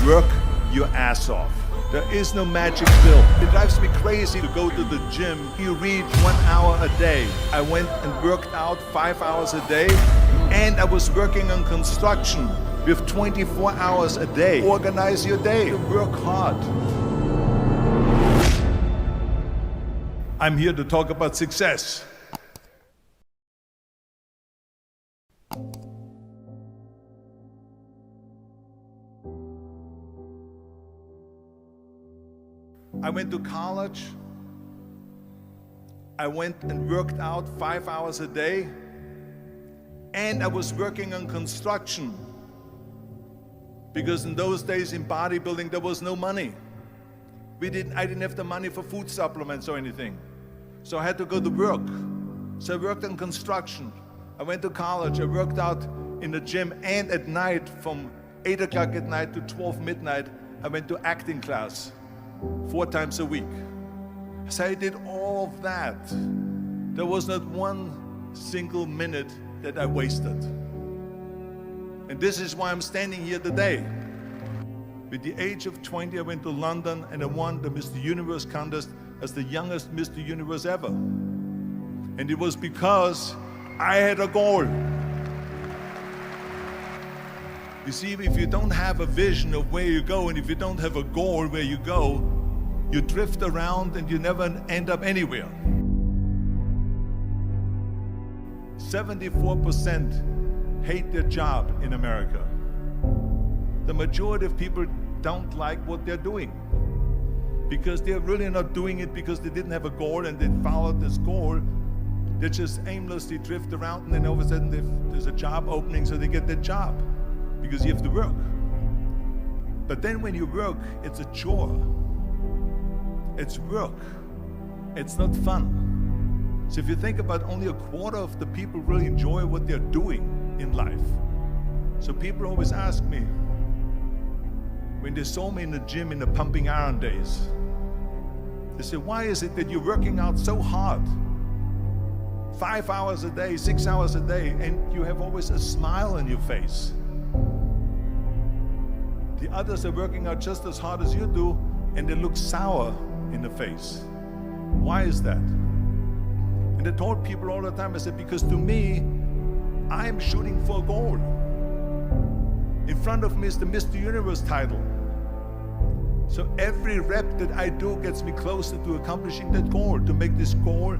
Work your ass off. There is no magic pill. It drives me crazy to go to the gym. You read 1 hour a day. I went and worked out 5 hours a day, and I was working on construction with 24 hours a day. Organize your day. Work hard. I'm here to talk about success. I went to college. I went and worked out 5 hours a day, and I was working on construction because in those days in bodybuilding there was no money. I didn't have the money for food supplements or anything, so I had to go to work. So I worked on construction. I went to college. I worked out in the gym, and at night from 8 o'clock at night to 12 midnight I went to acting class 4 times a week. So I did all of that. There was not one single minute that I wasted. And this is why I'm standing here today. With the age of 20, I went to London and I won the Mr. Universe contest as the youngest Mr. Universe ever. And it was because I had a goal. You see, if you don't have a vision of where you go, and if you don't have a goal where you go, you drift around and you never end up anywhere. 74% hate their job in America. The majority of people don't like what they're doing because they're really not doing it because they didn't have a goal and they followed this goal. They just aimlessly drift around, and then all of a sudden there's a job opening, so they get that job because you have to work. But then when you work, it's a chore. It's work. It's not fun. So if you think about, only a quarter of the people really enjoy what they're doing in life. So people always ask me, when they saw me in the gym in the pumping iron days, they say, why is it that you're working out so hard? 5 hours a day, 6 hours a day, and you have always a smile on your face. The others are working out just as hard as you do, and they look sour in the face. Why is that? And I told people all the time, I said, because to me, I'm shooting for a goal. In front of me is the Mr. Universe title. So every rep that I do gets me closer to accomplishing that goal, to make this goal,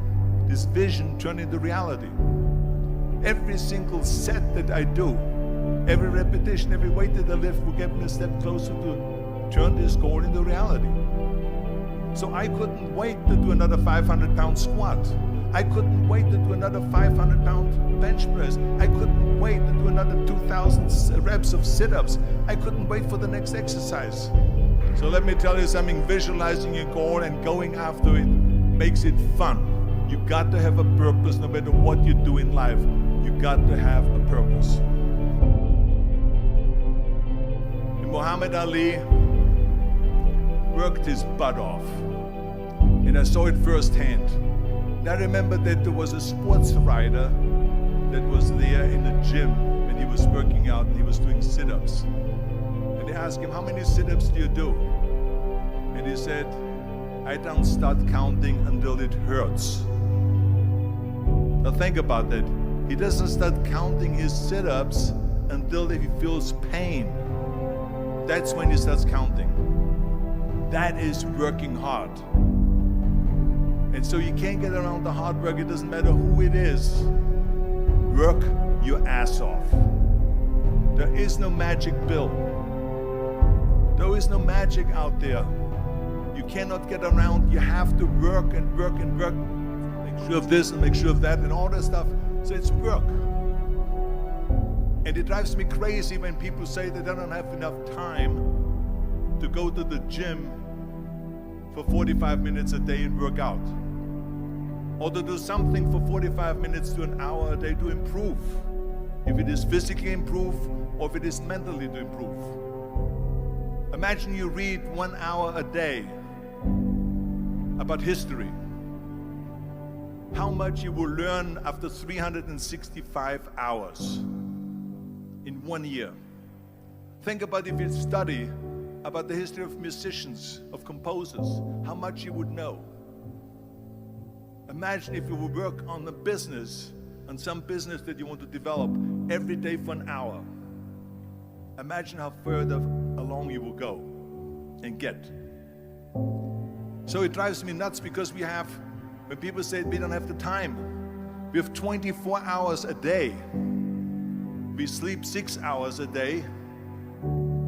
this vision, turn into reality. Every single set that I do, every repetition, every weight that I lift will get me a step closer to turn this goal into reality. So I couldn't wait to do another 500-pound squat. I couldn't wait to do another 500-pound bench press. I couldn't wait to do another 2,000 reps of sit-ups. I couldn't wait for the next exercise. So let me tell you something, visualizing your goal and going after it makes it fun. You got to have a purpose no matter what you do in life. You got to have a purpose. And Muhammad Ali worked his butt off, and I saw it firsthand. And I remember that there was a sports writer that was there in the gym when he was working out and he was doing sit-ups. And they asked him, how many sit-ups do you do? And he said, I don't start counting until it hurts. Now think about that. He doesn't start counting his sit-ups until he feels pain. That's when he starts counting. That is working hard. And so you can't get around the hard work. It doesn't matter who it is. Work your ass off. There is no magic pill. There is no magic out there. You cannot get around. You have to work and work and work. Make sure of this and make sure of that and all that stuff. So it's work. And it drives me crazy when people say that they don't have enough time to go to the gym for 45 minutes a day and work out, or to do something for 45 minutes to an hour a day to improve, if it is physically improve or if it is mentally to improve. Imagine you read 1 hour a day about history. How much you will learn after 365 hours in 1 year. Think about if you study about the history of musicians, of composers, how much you would know. Imagine if you would work on a business, on some business that you want to develop every day for an hour. Imagine how further along you will go and get. So it drives me nuts because when people say we don't have the time, we have 24 hours a day. We sleep 6 hours a day,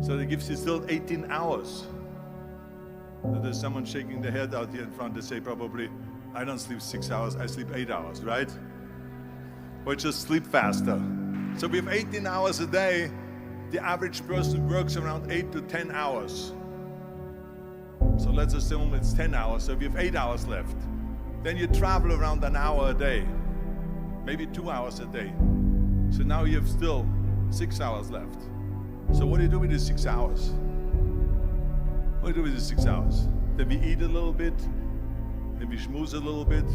so that gives you still 18 hours. So there's someone shaking their head out here in front to say probably, I don't sleep 6 hours, I sleep 8 hours, right? Or just sleep faster. So we have 18 hours a day. The average person works around 8 to 10 hours. So let's assume it's 10 hours, so we have 8 hours left. Then you travel around an hour a day, maybe 2 hours a day. So now you have still 6 hours left. So what do you do with these 6 hours? What do you do with these 6 hours? Then we eat a little bit, then we schmooze a little bit,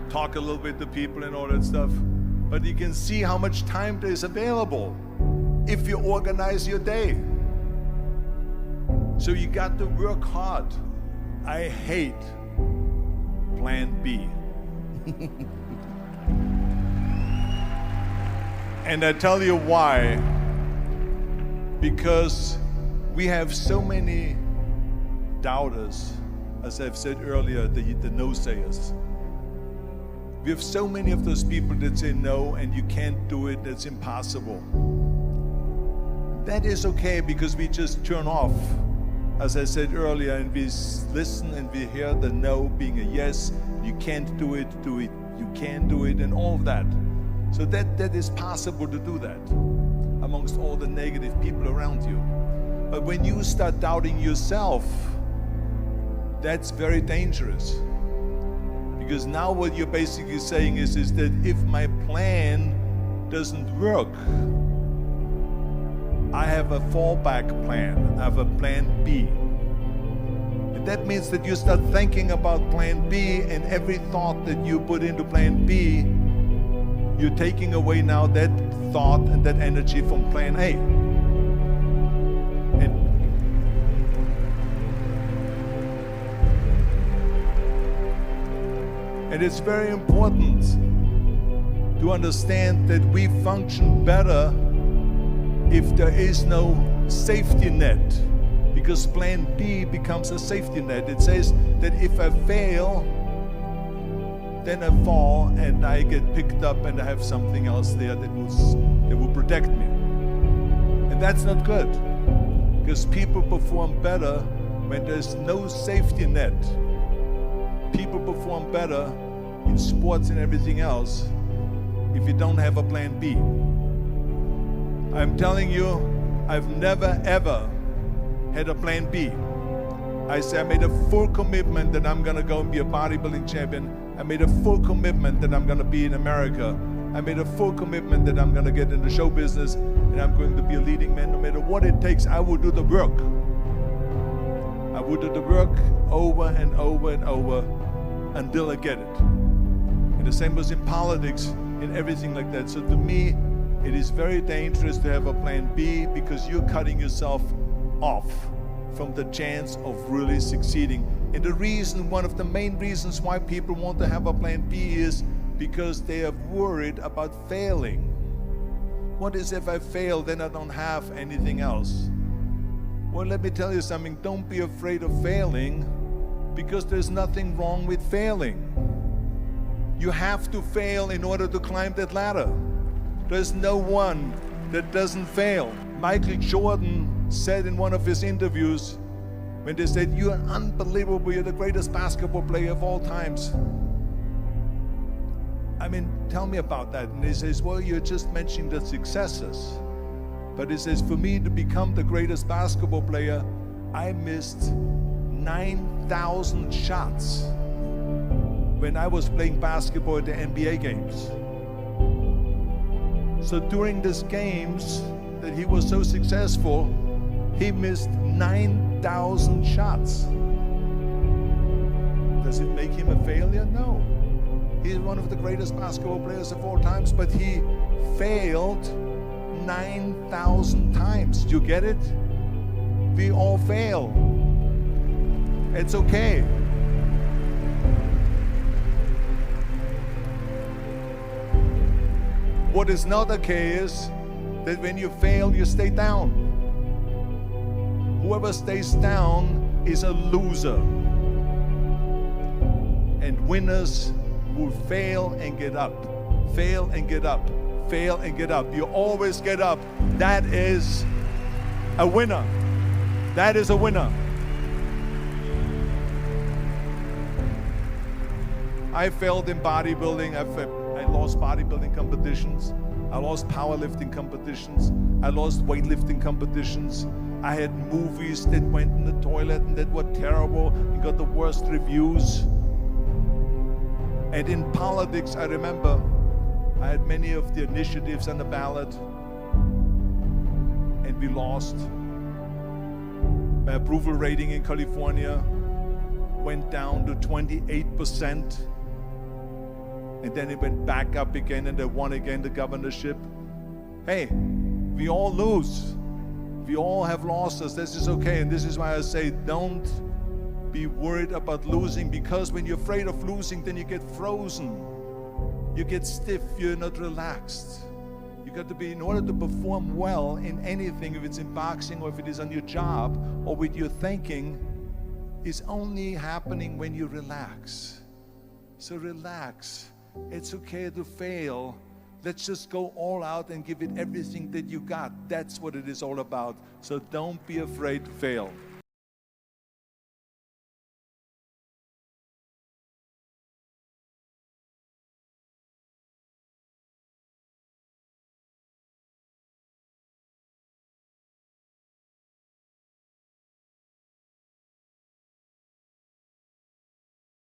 talk a little bit to people and all that stuff. But you can see how much time there is available if you organize your day. So you got to work hard. I hate plan B. And I tell you why. Because we have so many doubters, as I've said earlier, the no-sayers. We have so many of those people that say no and you can't do it, it's impossible. That is okay because we just turn off, as I said earlier, and we listen and we hear the no being a yes. You can't do it, you can do it, and all of that. So that is possible to do that amongst all the negative people around you. But when you start doubting yourself, that's very dangerous. Because now what you're basically saying is that if my plan doesn't work, I have a fallback plan, I have a plan B. And that means that you start thinking about plan B, and every thought that you put into plan B, you're taking away now that thought and that energy from plan A. And it's very important to understand that we function better if there is no safety net, because plan B becomes a safety net. It says that if I fail, then I fall and I get picked up and I have something else there that will protect me. And that's not good, because people perform better when there's no safety net. People perform better in sports and everything else if you don't have a plan B. I'm telling you, I've never ever had a plan B. I made a full commitment that I'm gonna go and be a bodybuilding champion. I made a full commitment that I'm gonna be in America. I made a full commitment that I'm gonna get in the show business and I'm going to be a leading man. No matter what it takes, I will do the work. I will do the work over and over and over until I get it. And the same was in politics and everything like that. So to me, it is very dangerous to have a plan B, because you're cutting yourself off from the chance of really succeeding. And the reason, one of the main reasons why people want to have a plan B is because they are worried about failing. What is if I fail, then I don't have anything else? Well, let me tell you something, don't be afraid of failing, because there's nothing wrong with failing. You have to fail in order to climb that ladder. There's no one that doesn't fail. Michael Jordan said in one of his interviews, when they said, "You're unbelievable, you're the greatest basketball player of all times." I mean, tell me about that. And he says, well, you're just mentioning the successes. But he says, for me to become the greatest basketball player, I missed 9,000 shots when I was playing basketball at the NBA games. So during these games that he was so successful, he missed 9,000 shots. Does it make him a failure? No. He's one of the greatest basketball players of all times, but he failed 9,000 times. Do you get it? We all fail. It's okay. What is not okay is that when you fail, you stay down. Whoever stays down is a loser. And winners will fail and get up, fail and get up, fail and get up. You always get up. That is a winner. That is a winner. I failed in bodybuilding. I lost bodybuilding competitions. I lost powerlifting competitions. I lost weightlifting competitions. I had movies that went in the toilet and that were terrible and got the worst reviews. And in politics, I remember I had many of the initiatives on the ballot, and we lost. My approval rating in California went down to 28%. And then it went back up again, and they won again the governorship. Hey, we all lose. We all have losses. This is okay. And this is why I say don't be worried about losing, because when you're afraid of losing, then you get frozen. You get stiff. You're not relaxed. You got to be, in order to perform well in anything, if it's in boxing or if it is on your job or with your thinking, is only happening when you relax. So relax. It's okay to fail. Let's just go all out and give it everything that you got. That's what it is all about. So don't be afraid to fail.